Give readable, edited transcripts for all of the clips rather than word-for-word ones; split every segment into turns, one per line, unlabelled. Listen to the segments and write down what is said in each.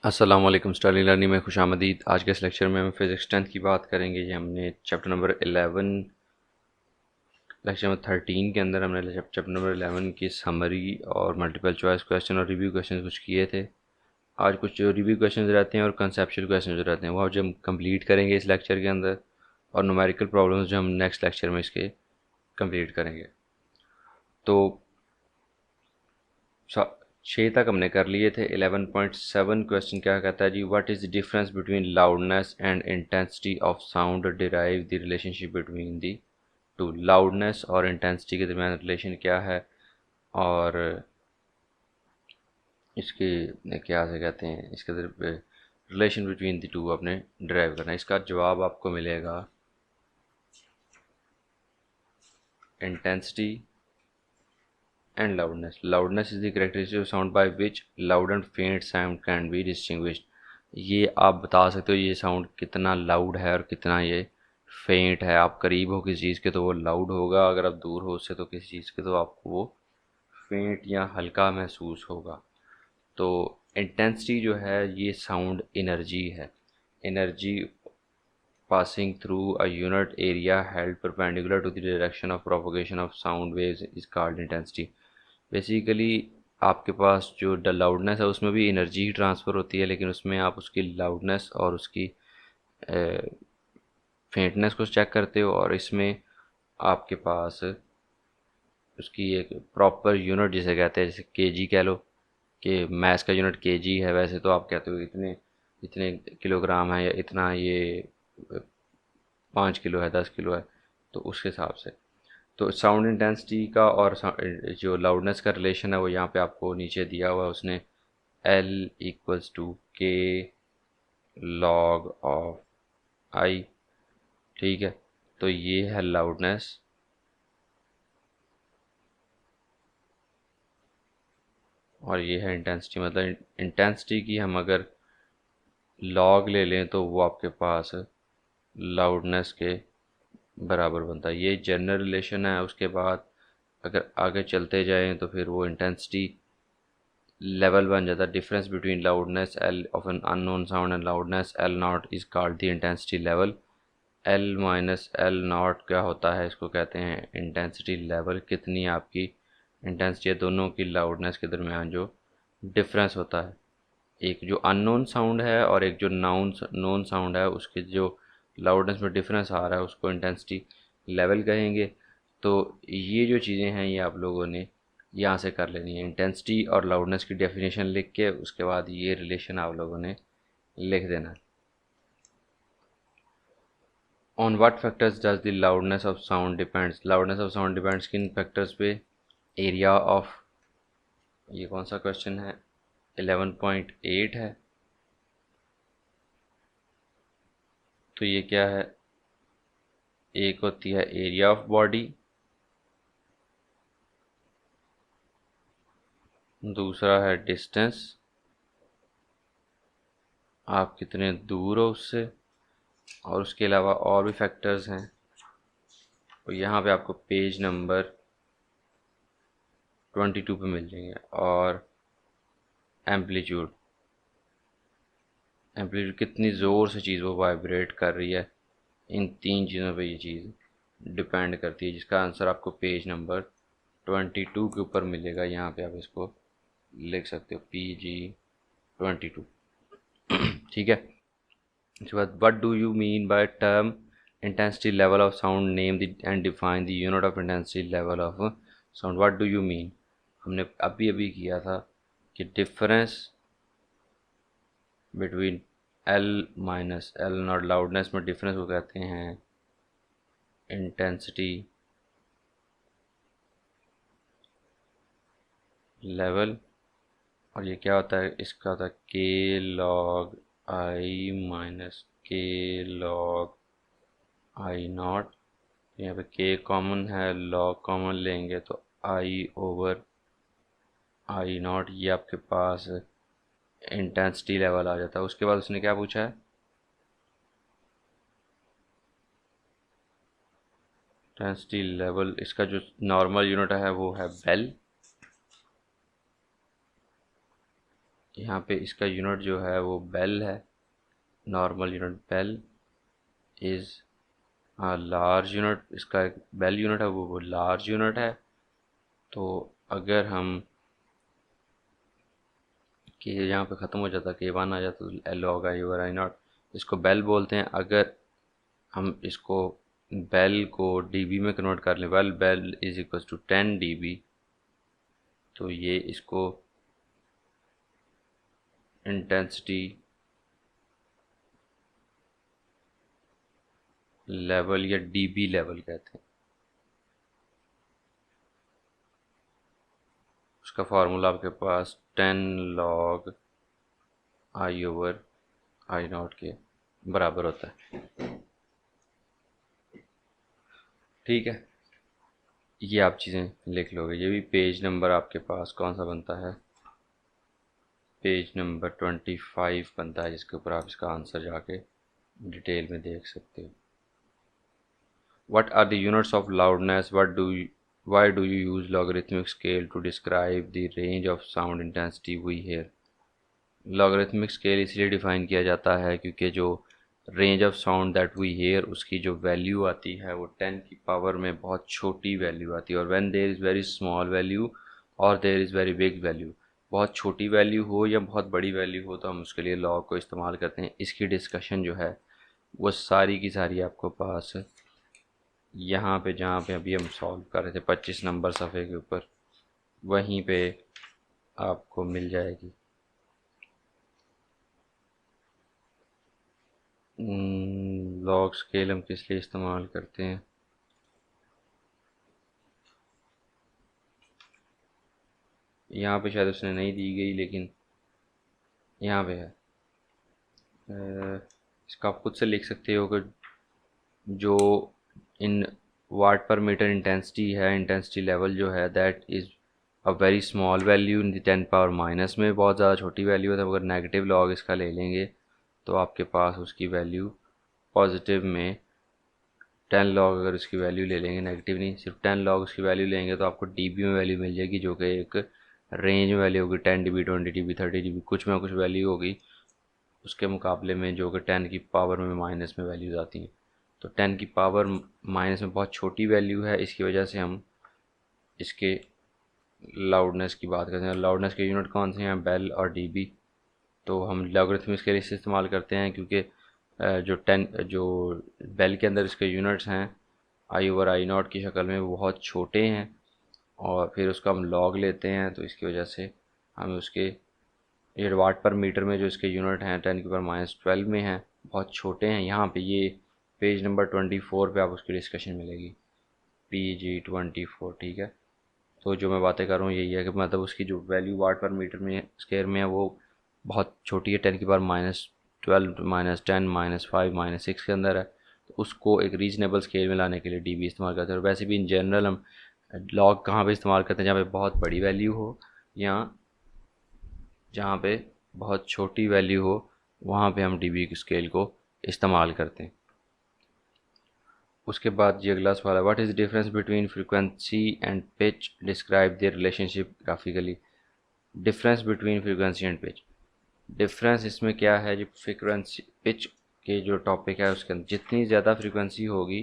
अस्सलाम वालेकुम styling learning में खुशामदीद। आज के इस लेक्चर में हम फिज़िक्स 10th की बात करेंगे। ये हमने चैप्टर नंबर 11 लेक्चर नंबर 13 के अंदर हमने चैप्टर नंबर 11 की समरी और मल्टीपल चॉइस क्वेश्चन और रिव्यू क्वेश्चन कुछ किए थे। आज कुछ जो रिव्यू क्वेश्चन रहते हैं और कंसेप्चुअल क्वेश्चन जो रहते हैं वो आज हम कंप्लीट करेंगे इस लेक्चर के अंदर, और न्यूमेरिकल प्रॉब्लम्स जो हम नेक्स्ट लेक्चर में इसके कंप्लीट करेंगे। तो 6 तक हमने कर लिए थे। 11.7 क्वेश्चन क्या कहता है जी, what is the difference between loudness and intensity of sound, derive the relationship between the two. Loudness और इंटेंसिटी के दरमियान रिलेशन क्या है, और इसके क्या से कहते हैं, इसके रिलेशन बिटवीन द टू आपने डिराइव करना है। इसका जवाब आपको मिलेगा intensity and loudness. Loudness is the characteristic of sound by which loud and faint sound can be distinguished. ये आप बता सकते हो ये साउंड कितना लाउड है और कितना ये फेंट है। आप करीब हो किसी चीज़ के तो वो लाउड होगा, अगर आप दूर हो उससे तो किसी चीज़ के तो आपको वो फेंट या हल्का महसूस होगा। तो इंटेंसिटी जो है ये साउंड एनर्जी है। Energy passing through a unit area held perpendicular to the direction of propagation of sound waves is called intensity. Basically आपके पास जो लाउडनेस है उसमें भी एनर्जी ही ट्रांसफ़र होती है, लेकिन उसमें आप उसकी लाउडनेस और उसकी फेंटनेस को चेक करते हो, और इसमें आपके पास उसकी एक प्रॉपर यूनिट जिसे कहते हैं, जैसे केजी कह लो कि मैथ्स का यूनिट केजी है, वैसे तो आप कहते हो इतने इतने किलोग्राम है या इतना ये 5 किलो है, 10 किलो है, तो उस हिसाब से। तो साउंड इंटेंसिटी का और जो लाउडनेस का रिलेशन है वो यहाँ पे आपको नीचे दिया हुआ है उसने, L इक्वल्स टू के लॉग ऑफ आई। ठीक है, तो ये है लाउडनेस और ये है इंटेंसिटी। मतलब इंटेंसिटी की हम अगर लॉग ले लें तो वो आपके पास लाउडनेस के बराबर बनता है। ये जनरल रिलेशन है। उसके बाद अगर आगे चलते जाएं तो फिर वो इंटेंसिटी लेवल बन जाता है। Difference between loudness L of an unknown sound and loudness L not is called the intensity level. L minus L not क्या होता है, इसको कहते हैं इंटेंसिटी लेवल। कितनी आपकी इंटेंसिटी है दोनों की लाउडनेस के दरमियान जो डिफरेंस होता है, एक जो अननोन साउंड है और एक जो नोन साउंड है, उसके जो लाउडनेस में डिफरेंस आ रहा है उसको इंटेंसिटी लेवल कहेंगे। तो ये जो चीज़ें हैं ये आप लोगों ने यहाँ से कर लेनी है। इंटेंसिटी और लाउडनेस की डेफिनेशन लिख के उसके बाद ये रिलेशन आप लोगों ने लिख देना है। On what factors does the loudness of sound depends. Loudness of sound depends किन फैक्टर्स पे? एरिया ऑफ, ये कौन सा क्वेश्चन है, 11.8 है। तो ये क्या है, एक होती है एरिया ऑफ बॉडी, दूसरा है डिस्टेंस, आप कितने दूर हो उससे, और उसके अलावा और भी फैक्टर्स हैं। तो यहाँ पे आपको पेज नंबर 22 पे मिल जाएंगे। और एम्पलीट्यूड, एम्पलीट्यूड कितनी ज़ोर से चीज़ वो वाइब्रेट कर रही है, इन तीन चीज़ों पे ये चीज़ डिपेंड करती है, जिसका आंसर आपको पेज नंबर 22 के ऊपर मिलेगा। यहाँ पे आप इसको लिख सकते हो, PG 22। ठीक है। उसके बाद what do you mean by term intensity level of sound, name the end define the unit of intensity level of sound. What do you mean, हमने अभी अभी किया था कि difference between L minus L not, loudness में difference को कहते हैं इंटेंसिटी लेवल। और ये क्या होता है, इसका होता है के लॉग आई माइनस के लॉग आई नॉट। यहाँ पे के कॉमन है, लॉग कॉमन लेंगे तो आई ओवर आई नॉट, ये आपके पास इंटेंसिटी लेवल आ जाता है। उसके बाद उसने क्या पूछा है, इंटेंसिटी लेवल, इसका जो नॉर्मल यूनिट है वो है बेल। यहाँ पे इसका यूनिट जो है वो बेल है, normal unit bel is large unit, इसका एक बेल यूनिट है वो लार्ज यूनिट है। तो अगर हम कि यहाँ पे ख़त्म हो जाता कि वन आ जाता तो L log I over I not, इसको बेल बोलते हैं। अगर हम इसको बेल को डीबी में कन्वर्ट कर लें, well bel is equal to 10 dB, तो ये इसको इंटेंसिटी लेवल या डीबी लेवल कहते हैं। उसका फार्मूला आपके पास 10 log I over I naught के बराबर होता है। ठीक है, ये आप चीज़ें लिख लोगे। ये भी पेज नंबर आपके पास कौन सा बनता है, पेज नंबर 25 बनता है, जिसके ऊपर आप इसका आंसर जाके डिटेल में देख सकते हो। What are the units of loudness? Why do you use logarithmic scale to describe the range of sound intensity we hear? Logarithmic scale इसलिए डिफ़ाइन किया जाता है क्योंकि जो range of sound that we hear उसकी जो वैल्यू आती है वो 10 की पावर में बहुत छोटी वैल्यू आती है। और when there is very small value और there is very big value, बहुत छोटी वैल्यू हो या बहुत बड़ी वैल्यू हो तो हम उसके लिए लॉग को इस्तेमाल करते हैं। इसकी डिस्कशन जो है वो सारी की सारी आपको पास यहाँ पे जहाँ पे अभी हम सॉल्व कर रहे थे 25 नंबर सफ़े के ऊपर, वहीं पे आपको मिल जाएगी। लॉग स्केल हम किस लिए इस्तेमाल करते हैं, यहाँ पे शायद उसने नहीं दी गई लेकिन यहाँ पे है। इसका आप खुद से लिख सकते हो कि जो इन वाट पर मीटर इंटेंसिटी है, इंटेंसिटी लेवल जो है that is a very small value in the 10 power minus में, बहुत ज़्यादा छोटी वैल्यू है। तो अगर नेगेटिव लॉग इसका ले लेंगे तो आपके पास उसकी वैल्यू पॉजिटिव में 10 लॉग, अगर उसकी वैल्यू ले लेंगे, नेगेटिव नहीं सिर्फ 10 लॉग उसकी वैल्यू लेंगे तो आपको डीबी में वैल्यू मिल जाएगी, जो कि एक रेंज में वैल्यू होगी 10 dB 20 dB 30 dB, कुछ में कुछ वैल्यू होगी उसके मुकाबले में जो कि 10 की पावर में माइनस में वैल्यूज़ आती हैं। तो 10 की पावर माइनस में बहुत छोटी वैल्यू है, इसकी वजह से हम इसके लाउडनेस की बात करते हैं। लाउडनेस के यूनिट कौन से हैं, बेल और डीबी। तो हम लॉगरिथमिक स्केल इससे इस्तेमाल करते हैं क्योंकि जो बेल के अंदर इसके यूनिट्स हैं आई ओवर आई नॉट की शक्ल में वो बहुत छोटे हैं, और फिर उसका हम लॉग लेते हैं तो इसकी वजह से हम उसके ये वाट पर मीटर में जो इसके यूनिट हैं 10 की पावर -12 में हैं, बहुत छोटे हैं। यहाँ पे ये पेज नंबर 24 पे आप उसकी डिस्कशन मिलेगी, PG 24। ठीक है, तो जो मैं बातें कर रहा हूँ यही है कि मतलब उसकी जो वैल्यू वाट पर मीटर में स्क्वायर में है वो बहुत छोटी है, 10 की पावर -12 -10 -5 -6 के अंदर है। तो उसको एक रीजनेबल स्केल में लाने के लिए डीबी इस्तेमाल करते हैं। और वैसे भी इन जनरल हम लॉग कहाँ पे इस्तेमाल करते हैं, जहाँ पे बहुत बड़ी वैल्यू हो या जहाँ पे बहुत छोटी वैल्यू हो, वहाँ पे हम डीबी स्केल को इस्तेमाल करते हैं। उसके बाद ये अगला सवाल है, what is the difference between frequency and pitch, describe their relationship graphically. Difference between frequency and pitch, difference इसमें क्या है, जो फ्रीक्वेंसी पिच के जो टॉपिक है उसके अंदर जितनी ज़्यादा फ्रीक्वेंसी होगी,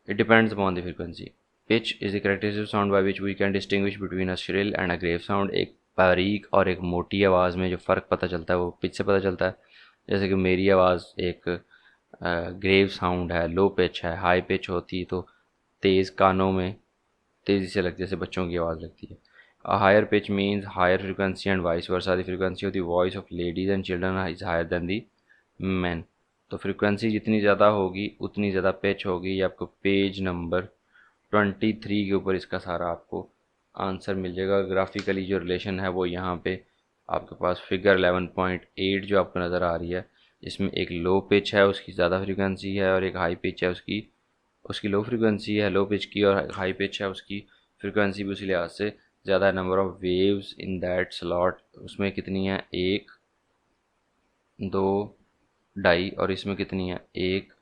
it depends upon the frequency. Pitch is the characteristic sound by which we can distinguish between a shrill and a grave sound. एक बारीक और एक मोटी आवाज़ में जो फ़र्क पता चलता है वो पिच से पता चलता है। जैसे कि मेरी आवाज़ एक ग्रेव साउंड है, लो पिच है। हाई पिच होती है तो तेज़ कानों में तेज़ी से लगती है, जैसे बच्चों की आवाज़ लगती है। A higher pitch means higher frequency and vice versa. The frequency of the voice of ladies and children is higher than the men. तो फ्रीक्वेंसी जितनी ज़्यादा होगी उतनी ज़्यादा पिच होगी। ये आपको पेज नंबर 23 के ऊपर इसका सारा आपको आंसर मिल जाएगा। ग्राफिकली जो रिलेशन है वो यहाँ पे आपके पास फिगर 11.8 जो आपको नज़र आ रही है, इसमें एक लो पिच है उसकी ज़्यादा फ्रीक्वेंसी है, और एक हाई पिच है उसकी उसकी लो फ्रीक्वेंसी है लो पिच की, और हाई पिच है उसकी फ्रीक्वेंसी भी उसी लिहाज से ज़्यादा। Number of waves in that slot, उसमें कितनी है, 1 2 ढाई, और इसमें कितनी है, 1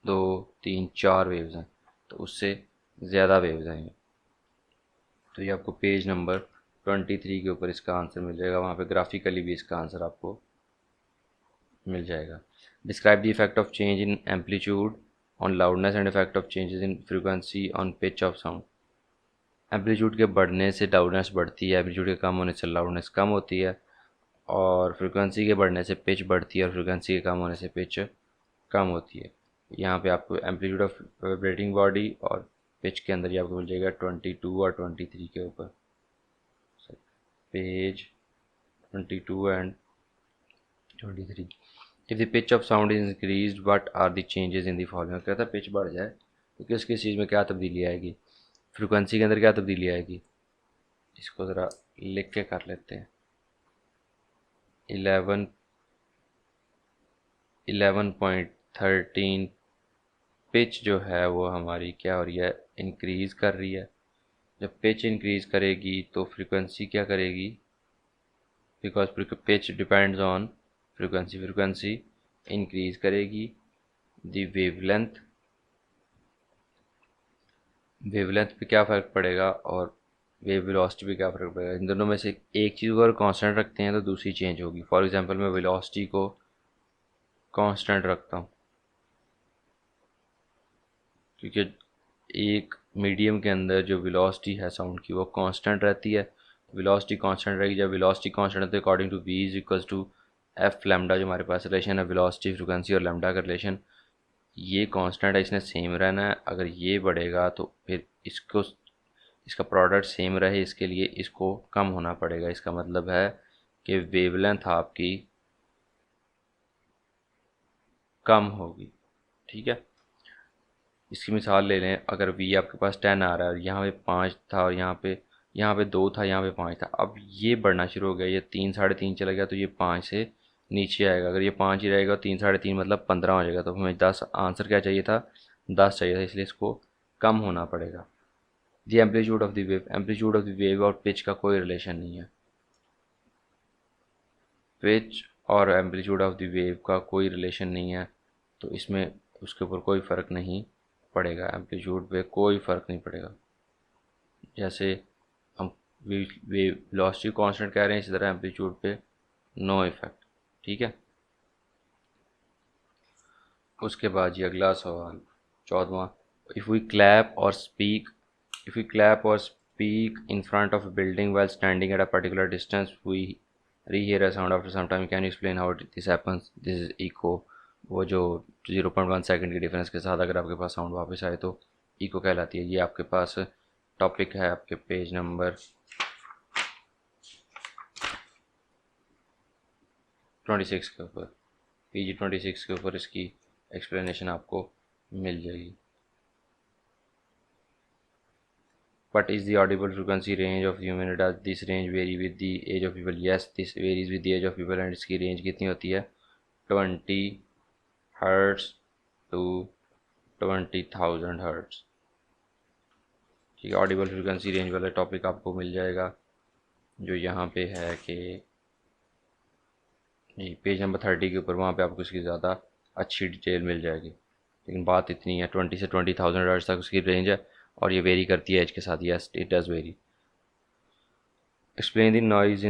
2 3 4 वेव्स हैं, तो उससे ज़्यादा वेव्स हैं। तो ये आपको पेज नंबर 23 के ऊपर इसका आंसर मिल जाएगा, वहाँ पे ग्राफिकली भी इसका आंसर आपको मिल जाएगा। Describe the effect of change in amplitude on loudness and effect of changes in frequency on pitch of sound. Amplitude के बढ़ने से लाउडनेस बढ़ती है, एम्पलीट्यूड के कम होने से लाउडनेस कम होती है, और फ्रीक्वेंसी के बढ़ने से पिच बढ़ती है और फ्रीक्वेंसी के कम होने से पिच कम होती है। यहाँ पे आपको एम्पलीट्यूड ऑफ वाइब्रेटिंग बॉडी और पिच के अंदर ही आपको मिल जाएगा 22 और 23 के ऊपर, page 22 and 23। If the pitch of sound is increase what are the changes in the following. कहता है पिच बढ़ जाए तो किस किस चीज़ में क्या तब्दीली आएगी, फ्रीक्वेंसी के अंदर क्या तब्दीली आएगी, इसको ज़रा लिख के कर लेते हैं। 11.13 पिच जो है वो हमारी क्या हो रही है, इंक्रीज़ कर रही है। जब पिच इंक्रीज़ करेगी तो फ्रीक्वेंसी क्या करेगी, because pitch depends on frequency, frequency increase करेगी। दी वेवलेंथ पे क्या फ़र्क पड़ेगा और वेव वेलोसिटी पे क्या फ़र्क पड़ेगा। इन दोनों में से एक चीज़ को अगर कांस्टेंट रखते हैं तो दूसरी चेंज होगी। फॉर एग्जांपल मैं वेलोसिटी को कांस्टेंट रखता हूँ, क्योंकि एक मीडियम के अंदर जो वेलोसिटी है साउंड की वो कांस्टेंट रहती है। वेलोसिटी कांस्टेंट रहेगी, जब वेलोसिटी कांस्टेंट है तो according to V is equals to F lambda, जो हमारे पास रिलेशन है वेलोसिटी फ्रीक्वेंसी और लैम्डा का रिलेशन, ये कांस्टेंट है, इसने सेम रहना है। अगर ये बढ़ेगा तो फिर इसको इसका प्रोडक्ट सेम रहे, इसके लिए इसको कम होना पड़ेगा। इसका मतलब है कि वेवलेंथ आपकी कम होगी। ठीक है, इसकी मिसाल ले लें, अगर v आपके पास 10 आ रहा है और यहाँ पे 5 था और यहाँ पे 2 था, यहाँ पे 5 था, अब ये बढ़ना शुरू हो गया, ये 3 3.5 चला गया तो ये 5 से नीचे आएगा। अगर ये 5 ही रहेगा 3 3.5 मतलब 15 हो जाएगा। तो हमें 10 आंसर क्या चाहिए था, 10 चाहिए था, इसलिए इसको कम होना पड़ेगा। The amplitude of the wave, amplitude of the wave और पिच का कोई रिलेशन नहीं है। पिच और एम्पलीट्यूड ऑफ द वेव का कोई रिलेशन नहीं है, तो इसमें उसके ऊपर कोई फ़र्क नहीं पड़ेगा, एम्पलीट्यूड पे कोई फ़र्क नहीं पड़ेगा। जैसे हम वेलोसिटी कांस्टेंट कह रहे हैं, इसी तरह एम्पलीट्यूड पे नो इफेक्ट। ठीक है, उसके बाद ये अगला सवाल 14वां। इफ़ वी क्लैप और speak in front of a building while standing at a particular distance we rehear a sound after some time, can you explain how this happens. This is echo. वो जो 0.1 second के difference के साथ अगर आपके पास sound वापस आए तो इको कहलाती है। ये आपके पास टॉपिक है आपके पेज नंबर 26 के ऊपर, PG 26 के ऊपर इसकी एक्सप्लेनेशन आपको मिल जाएगी। What is the audible frequency range of human? Does this range vary with the age of people? Yes, this varies with the age of people and इसकी रेंज कितनी होती है, 20 हर्ट्स टू 20,000 हर्ट्स। ठीक है, Audible frequency range वाला topic आपको मिल जाएगा, जो यहाँ पे है कि पेज नंबर 30 के ऊपर, वहाँ पे आपको इसकी ज़्यादा अच्छी डिटेल मिल जाएगी। लेकिन बात इतनी है, 20 से 20,000 हर्ट्ज तक उसकी रेंज है और ये वेरी करती है एज के साथ। Yes, it does very. Explain the noise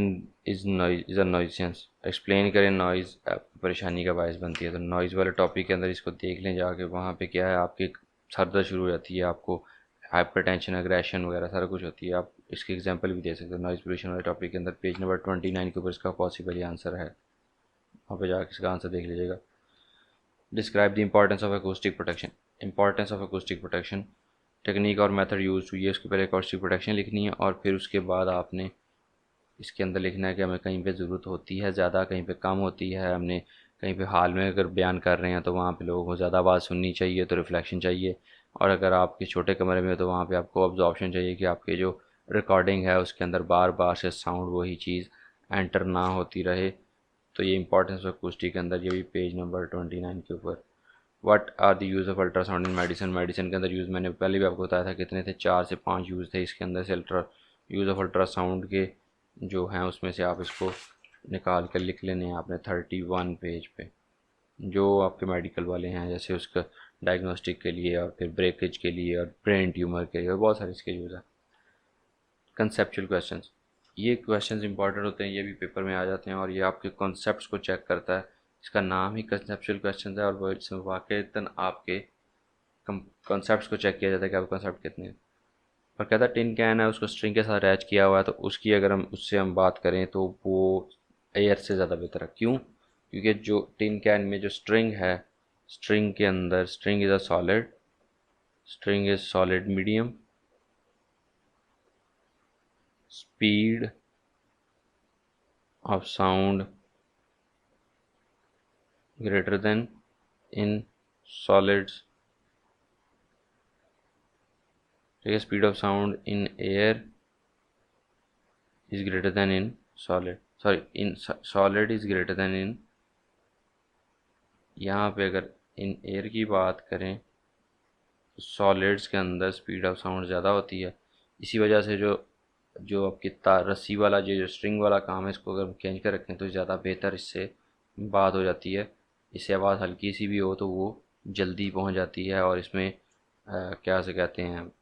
is a nuisance. Explain करें नॉइज़ परेशानी का बायस बनती है। तो नॉइज़ वाले टॉपिक के अंदर इसको देख लें जाके, वहाँ पे क्या है, आपकी सर दर्द शुरू हो जाती है, आपको हाइपरटेंशन, एग्रेशन वगैरह सारा कुछ होती है। आप इसकी एग्जांपल भी दे सकते हो नॉइज़ पोल्यूशन वाले टॉपिक के अंदर। पेज नंबर 29 के ऊपर इसका पॉसिबल आंसर है, वहाँ पे जाकर इसका आंसर देख लीजिएगा। Describe the importance of acoustic protection. Importance of acoustic protection, technique और मेथड यूज हुई है। उसके पहले अकूस्टिक प्रोटेक्शन लिखनी है और फिर उसके बाद आपने इसके अंदर लिखना है कि हमें कहीं पे ज़रूरत होती है ज़्यादा, कहीं पे कम होती है। हमने कहीं पे हाल में अगर बयान कर रहे हैं तो वहाँ पे लोगों को ज़्यादा आवाज़ सुननी चाहिए, तो रिफ्लेक्शन चाहिए। और अगर आपके छोटे कमरे में तो वहाँ पे आपको ऑब्जॉर्प्शन चाहिए कि आपके जो रिकॉर्डिंग है उसके अंदर बार बार से साउंड वही चीज़ एंटर ना होती रहे। तो ये इंपॉर्टेंस ऑफ अकूस्टिक के अंदर, ये भी पेज नंबर 29 के ऊपर। What are the use of ultrasound in medicine. Medicine के अंदर यूज़ मैंने पहले भी आपको बताया था कितने थे, 4 से 5 यूज़ थे इसके अंदर से। यूज़ ऑफ अल्ट्रासाउंड के जो हैं उसमें से आप इसको निकाल कर लिख लेने हैं आपने 31 पेज पे, जो आपके मेडिकल वाले हैं, जैसे उसका डायग्नोस्टिक के लिए और फिर ब्रेकेज के लिए और ब्रेन ट्यूमर के लिए, और बहुत सारे इसके यूज़ हैं। Conceptual questions. ये क्वेश्चंस इंपॉर्टेंट होते हैं, ये भी पेपर में आ जाते हैं और ये आपके कॉन्सेप्ट्स को चेक करता है। इसका नाम ही कंसेप्चुअल क्वेश्चंस है और वो इसमें वाकईतन आपके कॉन्सेप्ट्स को चेक किया जाता है कि आपके कॉन्सेप्ट कितने हैं। और कहता है टिन कैन है, उसको स्ट्रिंग के साथ अटैच किया हुआ है, तो उसकी अगर हम उससे हम बात करें तो वो एयर से ज़्यादा बेहतर है। क्यों? क्योंकि जो टिन कैन में जो स्ट्रिंग है, स्ट्रिंग के अंदर string is a solid, string is solid medium, speed of sound greater than in solids, ठीक है, speed of sound in air is greater than in solid, sorry in solid is greater than in, यहाँ पे अगर in air की बात करें तो solids के अंदर स्पीड ऑफ साउंड ज़्यादा होती है। इसी वजह से जो जो आपकी तार रस्सी वाला जो स्ट्रिंग वाला काम है, इसको अगर हम खींच कर रखें तो ज़्यादा बेहतर इससे बात हो जाती है। इससे आवाज़ हल्की सी भी हो तो वो जल्दी पहुंच जाती है और इसमें क्या से कहते हैं,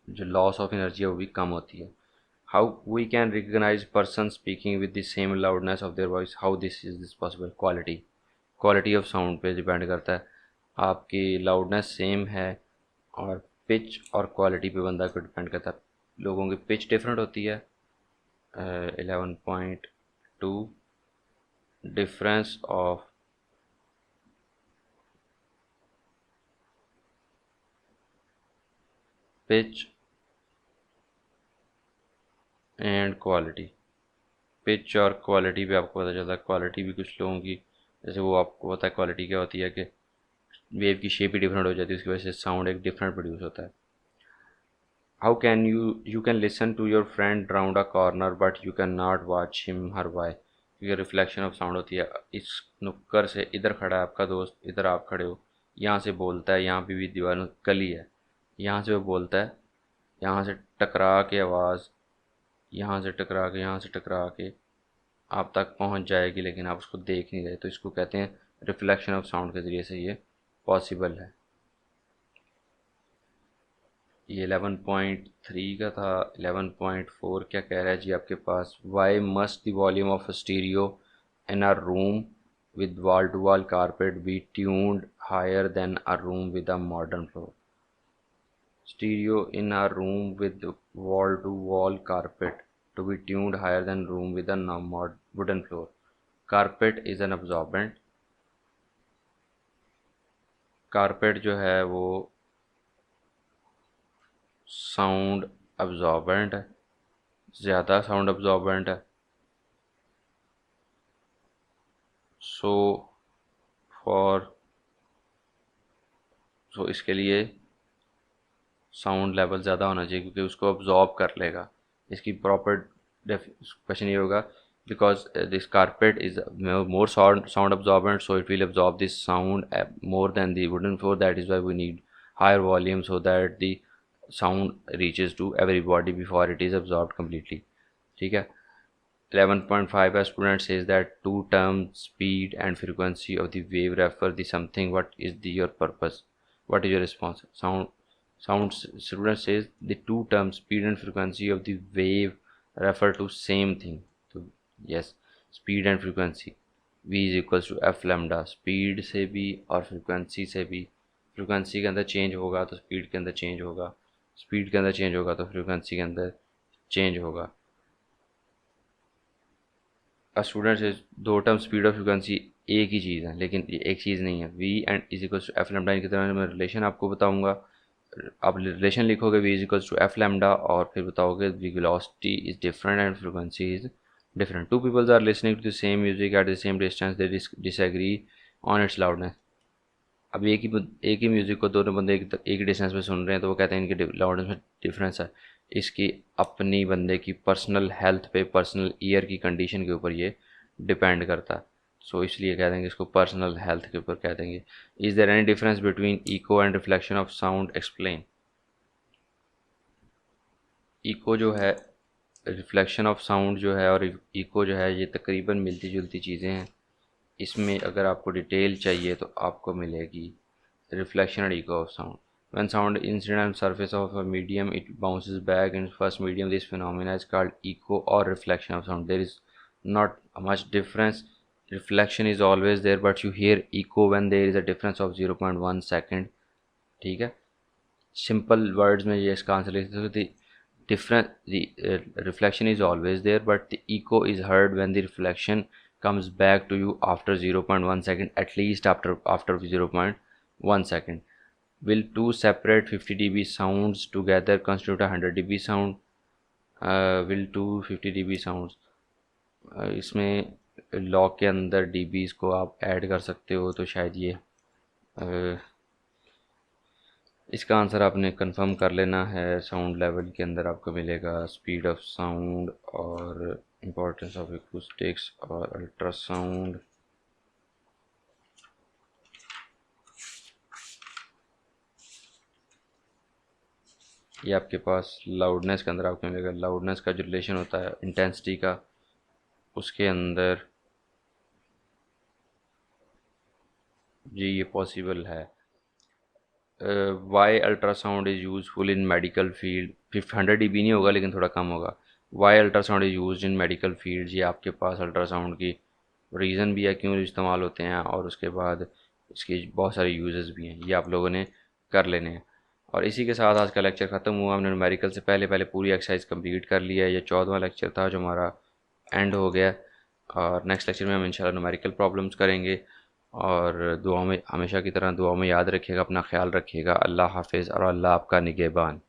जो लॉस ऑफ एनर्जी है वो भी कम होती है। How we can recognise person speaking with the same loudness of their voice, how this is this possible? Quality, quality of sound पे डिपेंड करता है। आपकी लाउडनेस सेम है और पिच और क्वालिटी पे बंदा को डिपेंड करता है। लोगों की पिच डिफरेंट होती है। 11.2 difference of pitch and quality, pitch और क्वालिटी पे आपको पता चलता है। क्वालिटी भी कुछ लोगों की, जैसे वो आपको पता है क्वालिटी क्या होती है कि वेव की शेप ही डिफरेंट हो जाती है, उसकी वजह से साउंड एक डिफरेंट प्रोड्यूस होता है। How can you can listen to your friend round a corner but you can not watch him her why, क्योंकि रिफ्लेक्शन ऑफ साउंड होती है। इस नुक्कर से इधर खड़ा है आपका दोस्त, इधर आप खड़े हो, यहाँ से बोलता है, यहाँ पे भी दीवार कली है, यहाँ से वो बोलता है, यहाँ से टकरा के आवाज़, यहाँ से टकरा के, यहाँ से टकरा के आप तक पहुँच जाएगी, लेकिन आप उसको देख नहीं रहे। तो इसको कहते हैं रिफ्लेक्शन ऑफ साउंड के ज़रिए से ये पॉसिबल है। ये 11.3 का था। 11.4 क्या कह रहा है जी आपके पास? Why must the volume of stereo in a room with wall to wall carpet be tuned higher than a room with a modern floor? Stereo in a room with wall-to-wall carpet to be tuned higher than room with a wooden floor. Carpet is an absorbent. Carpet जो है वो sound absorbent है, ज़्यादा sound absorbent है। So for so इसके लिए sound level ज़्यादा होना चाहिए क्योंकि उसको अब्जॉर्ब कर लेगा। इसकी प्रॉपर क्वेश्चन ये होगा, because this carpet is more sound absorbent, so it will absorb this sound more than the wooden floor. That is why we need higher volume so that the sound reaches to everybody before it is absorbed completely. ठीक है। 11.5 a student says that two terms speed and frequency of the wave refer the something. What is your purpose? What is your response? Student says the two terms speed and frequency of the wave refer to same thing. So yes, speed and frequency, v is equals to f lambda। Speed से भी और frequency से भी, frequency के अंदर change होगा तो speed के अंदर चेंज होगा, स्पीड के अंदर चेंज होगा तो फ्रिक्वेंसी के अंदर चेंज होगा। स्टूडेंट से दो टर्म स्पीड और फ्रिक्वेंसी एक ही चीज़ है, लेकिन ये एक चीज़ नहीं है। v and is equals to F lambda. इनकी तरह मैं रिलेशन आपको बताऊंगा। आप रिलेशन लिखोगे v is equals to F lambda और फिर बताओगे velocity is different and frequency is different. Two peoples are listening to the same music at the same distance, they disagree on its loudness. अब एक ही music को दोनों बंदे एक distance पे सुन रहे हैं तो वो कहते हैं इनके लाउडनेस में डिफरेंस है। इसकी अपनी बंदे की पर्सनल हेल्थ पे, पर्सनल ईयर की कंडीशन के ऊपर ये डिपेंड करता है। सो इसलिए कह देंगे इसको पर्सनल हेल्थ के ऊपर कह देंगे। Is there any difference between echo and reflection of sound? Explain. Echo जो है, रिफ्लेक्शन ऑफ साउंड जो है और इको जो है, ये तकरीबन मिलती जुलती चीज़ें हैं। इसमें अगर आपको डिटेल चाहिए तो आपको मिलेगी reflection and eco of sound. When sound incident on surface of a medium, it bounces back in first medium. This phenomena is called echo or reflection of sound. There is not much difference. Reflection is always there, but you hear echo when there is a difference of 0.1 second. ठीक है, simple words में ये इसका answer लिख सकते हो. The reflection is always there, but the echo is heard when the reflection comes back to you after 0.1 second, at least after 0.1 second. Will two separate 50 dB sounds together constitute a 100 dB sound? Will two 50 dB sounds, इसमें log के अंदर dBs को आप add कर सकते हो, तो शायद ये इसका आंसर आपने कंफर्म कर लेना है. साउंड लेवल के अंदर आपको मिलेगा स्पीड ऑफ साउंड और इम्पोर्टेंस ऑफ एक्यूस्टिक्स और अल्ट्रासाउंड. ये आपके पास लाउडनेस के अंदर आपको मिलेगा. लाउडनेस का जो रिलेशन होता है इंटेंसिटी का, उसके अंदर जी ये पॉसिबल है. Why ultrasound is useful in medical field. 100 dB नहीं होगा लेकिन थोड़ा कम होगा. Why ultrasound is use in medical field. ये आपके पास अल्ट्रासाउंड की रीज़न भी है क्यों इस्तेमाल होते हैं, और उसके बाद इसके बहुत सारे यूजेस भी हैं. ये आप लोगों ने कर लेने हैं. और इसी के साथ आज का लेक्चर ख़त्म हुआ. हमने न्यूमेरिकल से पहले पूरी एक्सरसाइज कंप्लीट कर लिया है. ये 14वां लेक्चर था जो हमारा एंड हो गया. और नेक्स्ट लेक्चर में हम इंशाल्लाह न्यूमेरिकल प्रॉब्लम्स करेंगे. और दुआ में हमेशा की तरह दुआ में याद रखिएगा, अपना ख्याल रखिएगा. अल्लाह हाफिज़ और अल्लाह आपका निगहबान.